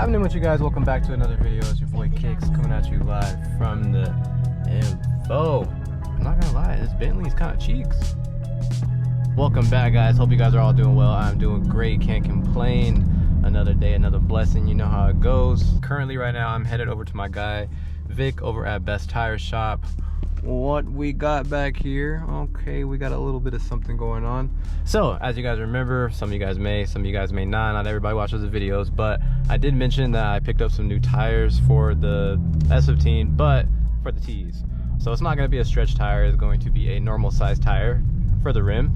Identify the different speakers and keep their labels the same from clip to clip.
Speaker 1: happening with you guys? Welcome back to another video. It's your boy Kicks coming at you live from the info. I'm not gonna lie, this Bentley's kind of cheeks. Welcome back, guys. Hope you guys are all doing well. I'm doing great, can't complain. Another day, another blessing. You know how it goes. Currently right now I'm headed over to my guy Vic over at Best Tire Shop. What we got back here? Okay, we got a little bit of something going on. So as you guys remember, some of you guys may, some of you guys may not everybody watches the videos, but I did mention that I picked up some new tires for the S15, but for the T's. So it's not going to be a stretch tire, it's going to be a normal size tire for the rim.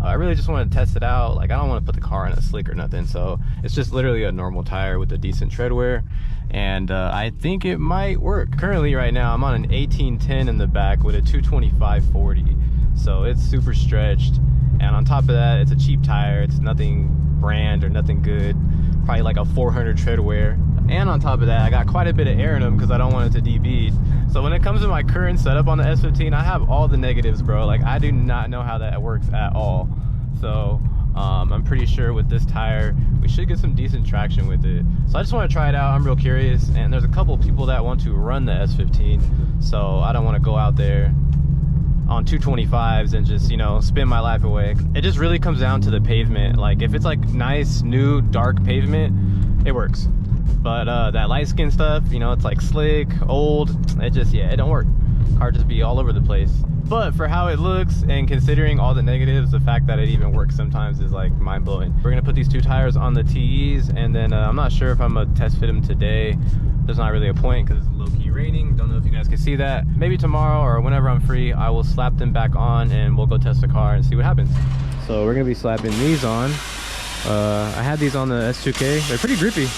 Speaker 1: I really just want to test it out. Like, I don't want to put the car in a slick or nothing, so it's just literally a normal tire with a decent tread wear, and I think it might work. Currently right now I'm on an 1810 in the back with a 225/40, so it's super stretched, and on top of that it's a cheap tire. It's nothing brand or nothing good, probably like a 400 tread wear, and on top of that I got quite a bit of air in them because I don't want it to debead. So when it comes to my current setup on the S15, I have all the negatives, bro. Like, I do not know how that works at all. So I'm pretty sure with this tire we should get some decent traction with it. So I just want to try it out. I'm real curious, and there's a couple people that want to run the S15, so I don't want to go out there on 225s and just, you know, spin my life away. It just really comes down to the pavement. Like, if it's like nice new dark pavement, it works. But that light skin stuff, you know, it's like slick, old, it just, yeah, it don't work. Car just be all over the place. But for how it looks and considering all the negatives, the fact that it even works sometimes is like mind-blowing. We're gonna put these two tires on the TEs, and then I'm not sure if I'm gonna test fit them today. There's not really a point because it's low-key raining. Don't know if you guys can see that. Maybe tomorrow or whenever I'm free, I will slap them back on and we'll go test the car and see what happens. So we're gonna be slapping these on. I had these on the S2K. They're pretty grippy.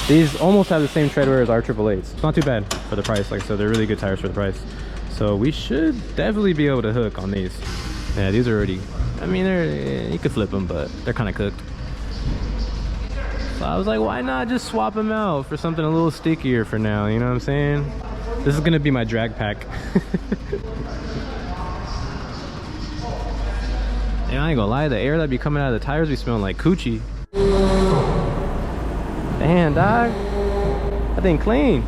Speaker 1: These almost have the same tread wear as our 888s. It's not too bad for the price. Like I said, they're really good tires for the price. So we should definitely be able to hook on these. Yeah, these are already, I mean, you could flip them, but they're kind of cooked. So I was like, why not just swap them out for something a little stickier for now? You know what I'm saying? This is gonna be my drag pack. And I ain't gonna lie, the air that be coming out of the tires be smelling like coochie. Damn, dog. That thing clean.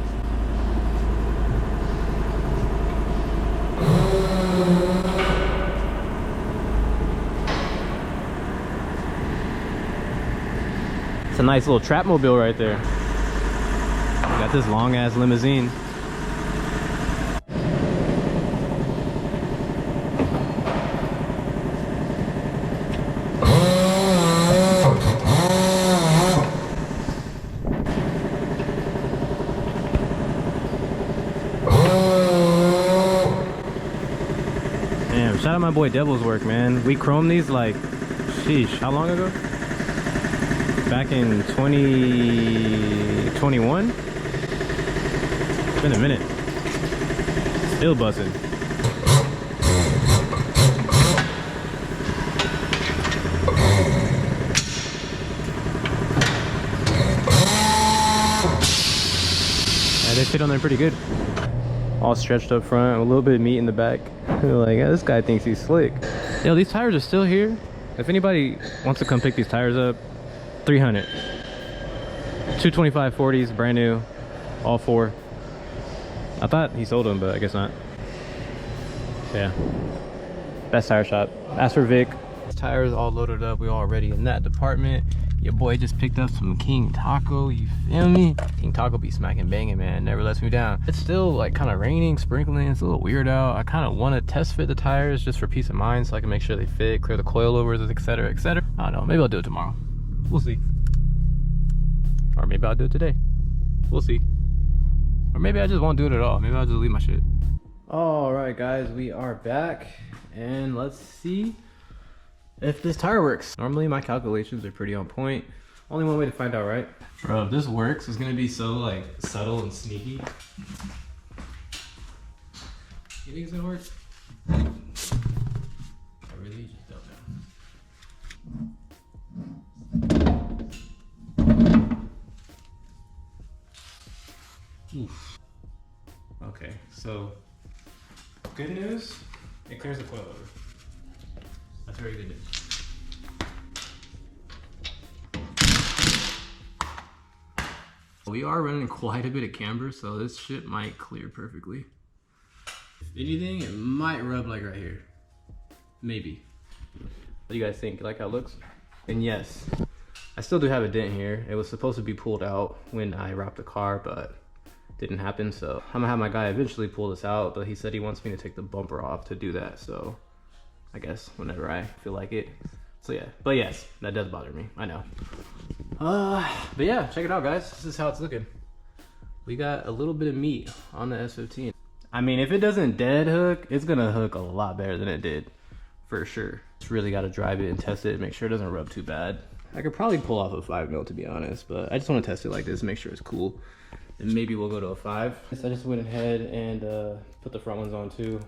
Speaker 1: It's a nice little trap mobile right there. Got this long ass limousine. Damn, shout out my boy Devil's Work, man. We chromed these like, sheesh, how long ago? Back in 2021. It's been a minute. Still buzzing. Yeah, they fit on there pretty good. All stretched up front, a little bit of meat in the back. Like, yeah, this guy thinks he's slick. Yo, these tires are still here. If anybody wants to come pick these tires up, 300. 225/40s, brand new, all four. I thought he sold them, but I guess not. Yeah. Best Tire Shop. Ask for Vic. Tires all loaded up. We already in that department. Your boy just picked up some King Taco, you feel me? King Taco be smacking banging, man. Never lets me down. It's still like kind of raining, sprinkling. It's a little weird out. I kind of want to test fit the tires just for peace of mind so I can make sure they fit, clear the coilovers, etc, etc. I don't know. Maybe I'll do it tomorrow. We'll see. Or maybe I'll do it today. We'll see. Or maybe I just won't do it at all. Maybe I'll just leave my shit. All right, guys, we are back, and let's see if this tire works. Normally my calculations are pretty on point. Only one way to find out, right? Bro, if this works, it's gonna be so like subtle and sneaky. You think it's gonna work? I really just don't know. Oof. Okay, so good news, it clears the coilover. That's very good news. We are running quite a bit of camber, so this shit might clear perfectly. If anything, it might rub like right here. Maybe. What do you guys think? You like how it looks? And yes, I still do have a dent here. It was supposed to be pulled out when I wrapped the car, but didn't happen. So I'm gonna have my guy eventually pull this out, but he said he wants me to take the bumper off to do that. So I guess whenever I feel like it. So yeah, but yes, that does bother me, I know. But yeah, check it out guys, this is how it's looking. We got a little bit of meat on the S15. I mean, if it doesn't dead hook, it's gonna hook a lot better than it did, for sure. Just really gotta drive it and test it and make sure it doesn't rub too bad. I could probably pull off a 5mm to be honest, but I just wanna test it like this, make sure it's cool. And maybe we'll go to a 5. So I just went ahead and put the front ones on too,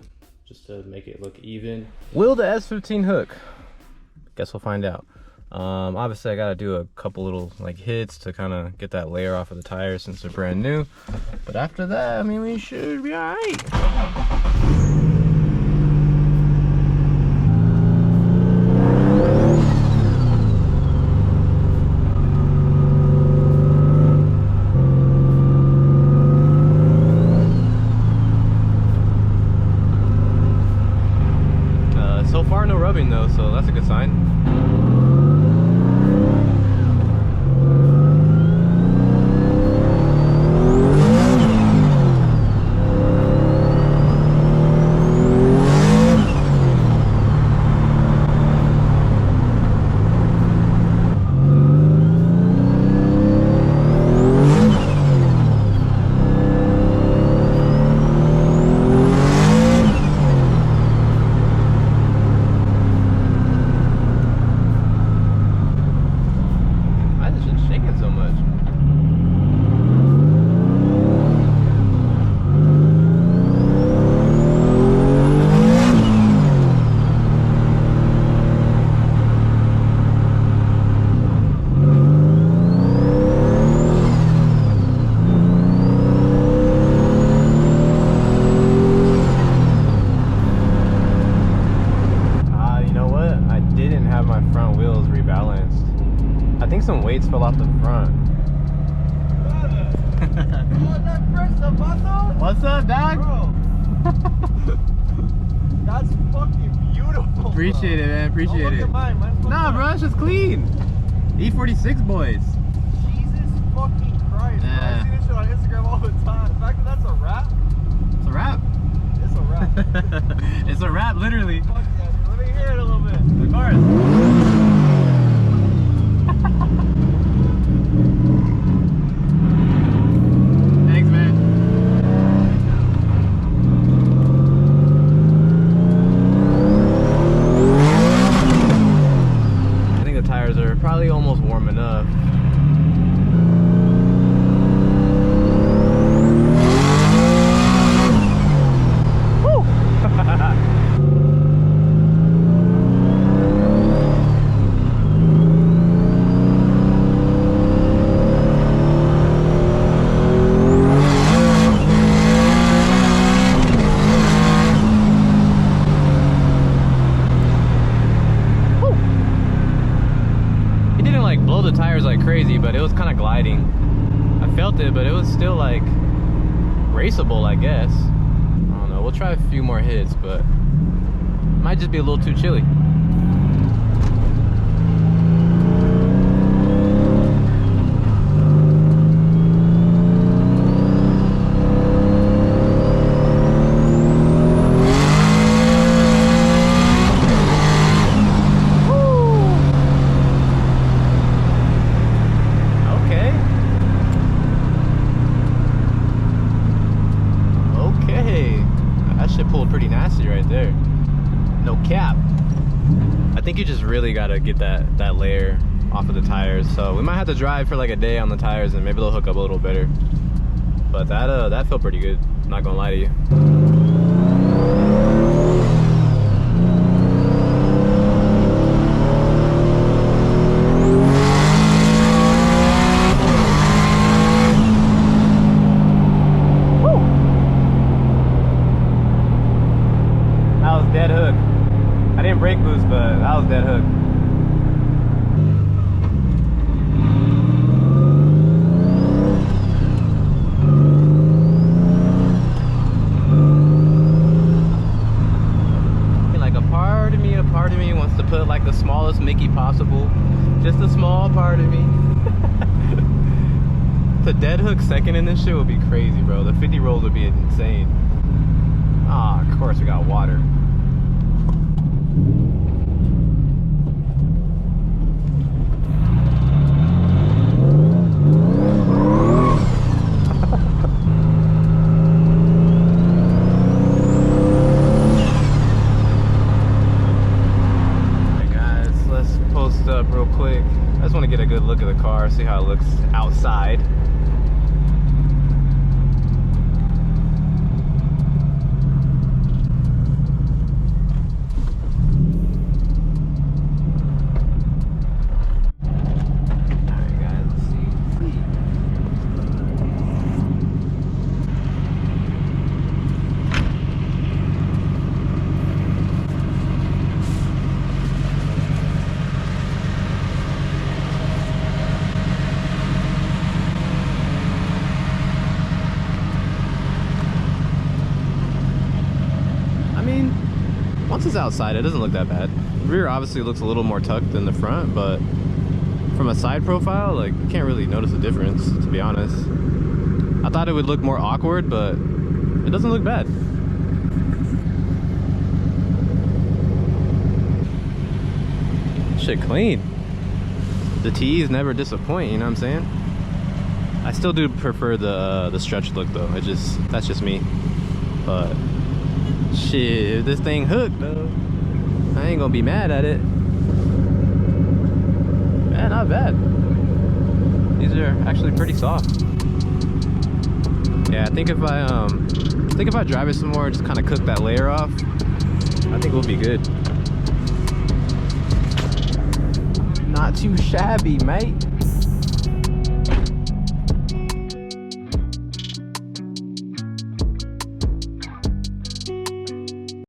Speaker 1: just to make it look even. Will the S15 hook? Guess we'll find out. Obviously I gotta do a couple little like hits to kind of get that layer off of the tires since they're brand new. But after that, I mean, we should be all right. So far no rubbing though, so that's a good sign. I think some weights fell off the front. What's up, dog?
Speaker 2: Bro, that's fucking beautiful.
Speaker 1: Appreciate
Speaker 2: bro.
Speaker 1: it, man. Appreciate
Speaker 2: Look
Speaker 1: it.
Speaker 2: at mine.
Speaker 1: Nah, bro, it's just clean. E46 boys.
Speaker 2: Jesus fucking Christ. Bro. I see this shit on Instagram all the time. The fact that that's a wrap.
Speaker 1: It's a wrap.
Speaker 2: It's a wrap.
Speaker 1: It's a wrap, literally.
Speaker 2: Fuck yeah, dude. Let me hear it a little bit.
Speaker 1: Of course. Thanks, man. I think the tires are probably almost warm enough. Blow the tires like crazy, but it was kind of gliding. I felt it, but it was still like raceable, I guess. I don't know, we'll try a few more hits, but might just be a little too chilly. Pulled pretty nasty right there, no cap. I think you just really got to get that layer off of the tires, so we might have to drive for like a day on the tires and maybe they'll hook up a little better. But that felt pretty good, not gonna lie to you. Dead hook. I didn't brake boost, but that was dead hook. the dead hook second in this shit would be crazy, bro. The 50 rolls would be insane. Ah, of course we got water. Up real quick. I just want to get a good look at the car, see how it looks outside. Alright guys, let's see. Once it's outside, it doesn't look that bad. The rear obviously looks a little more tucked than the front, but from a side profile, like, you can't really notice a difference, to be honest. I thought it would look more awkward, but it doesn't look bad. Shit clean. The T's never disappoint, you know what I'm saying? I still do prefer the stretch look though. That's just me. But shit, if this thing hooked though, I ain't gonna be mad at it. Man, not bad. These are actually pretty soft. Yeah, I think if I drive it some more, just kind of cook that layer off, I think we'll be good. Not too shabby, mate.